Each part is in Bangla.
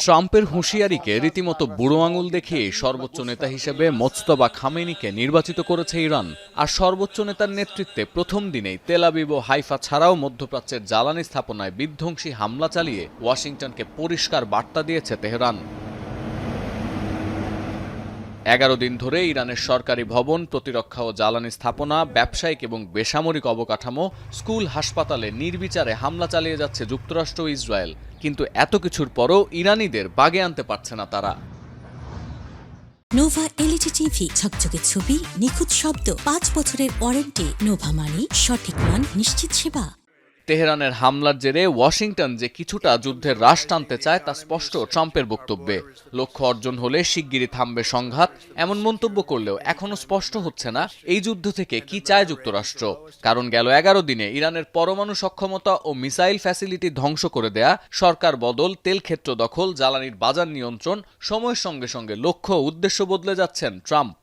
ট্রাম্পের হুঁশিয়ারিকে রীতিমতো বুড়ো আঙুল দেখিয়ে সর্বোচ্চ নেতা হিসেবে মোজতবা খামেনিকে নির্বাচিত করেছে ইরান। আর সর্বোচ্চ নেতার নেতৃত্বে প্রথম দিনেই তেল আবিব ও হাইফা ছাড়াও মধ্যপ্রাচ্যের জ্বালানি স্থাপনায় বিধ্বংসী হামলা চালিয়ে ওয়াশিংটনকে পরিষ্কার বার্তা দিয়েছে তেহরান। 11 দিন ধরে ইরানের সরকারি ভবন, প্রতিরক্ষা ও জ্বালানি স্থাপনা, ব্যবসায়িক এবং বেসামরিক অবকাঠামো, স্কুল, হাসপাতালে নির্বিচারে হামলা চালিয়ে যাচ্ছে যুক্তরাষ্ট্র ও ইসরায়েল। কিন্তু এত কিছুর পরও ইরানিদের বাগে আনতে পারছে না তারা। নোভা এলইডি টিভি, ঝকঝকে ছবি, নিখুঁত শব্দ, 5 বছরের ওয়ারেন্টি। নোভা মানি সঠিক মান, নিশ্চিত সেবা। তেহরানের হামলার জেরে ওয়াশিংটন যে কিছুটা যুদ্ধের রাশ টানতে চায় তা স্পষ্ট ট্রাম্পের বক্তব্যে। লক্ষ্য অর্জন হলে শিগগিরই থামবে সংঘাত এমন মন্তব্য করলেও এখনো স্পষ্ট হচ্ছে না এই যুদ্ধ থেকে কি চায় যুক্তরাষ্ট্র। কারণ গেল 11 দিনে ইরানের পরমাণু সক্ষমতা ও মিসাইল ফ্যাসিলিটি ধ্বংস করে দেয়া, সরকার বদল, তেল ক্ষেত্র দখল, জ্বালানির বাজার নিয়ন্ত্রণ, সময়ের সঙ্গে সঙ্গে লক্ষ্য উদ্দেশ্য বদলে যাচ্ছেন ট্রাম্প।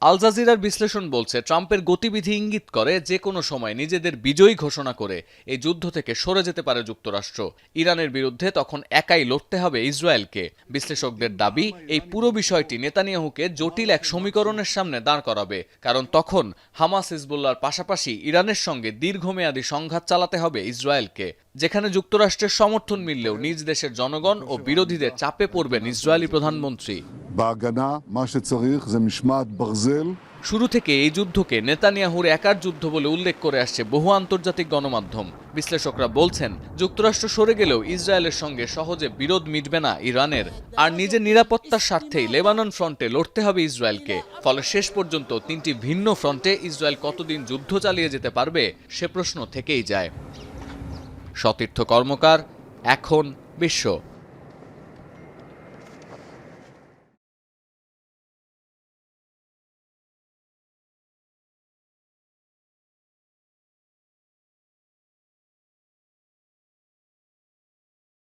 আল জাজিরার বিশ্লেষণ বলছে, ট্রাম্পের গতিবিধি ইঙ্গিত করে যে কোনো সময় নিজেদের বিজয়ী ঘোষণা করে এই যুদ্ধ থেকে সরে যেতে পারে যুক্তরাষ্ট্র। ইরানের বিরুদ্ধে তখন একাই লড়তে হবে ইসরায়েলকে। বিশ্লেষকদের দাবি, এই পুরো বিষয়টি নেতানিয়াহুকে জটিল এক সমীকরণের সামনে দাঁড় করাবে। কারণ তখন হামাস, হিজবুল্লাহর পাশাপাশি ইরানের সঙ্গে দীর্ঘমেয়াদী সংঘাত চালাতে হবে ইসরায়েলকে, যেখানে যুক্তরাষ্ট্রের সমর্থন মিললেও নিজ দেশের জনগণ ও বিরোধীদের চাপে পড়বেন ইসরায়েলি প্রধানমন্ত্রী। শুরু থেকে এই যুদ্ধকে নেতানিয়াহুর একার যুদ্ধ বলে উল্লেখ করে আসছে বহু আন্তর্জাতিক গণমাধ্যম। বিশ্লেষকরা বলছেন, যুক্তরাষ্ট্র সরে গেলেও ইসরায়েলের সঙ্গে সহজে বিরোধ মিটবে না ইরানের। আর নিজের নিরাপত্তার স্বার্থেই লেবানন ফ্রন্টে লড়তে হবে ইসরায়েলকে। ফলে শেষ পর্যন্ত 3টি ভিন্ন ফ্রন্টে ইসরায়েল কতদিন যুদ্ধ চালিয়ে যেতে পারবে সে প্রশ্ন থেকেই যায়। সতীর্থ কর্মকার, এখন বিশ্ব।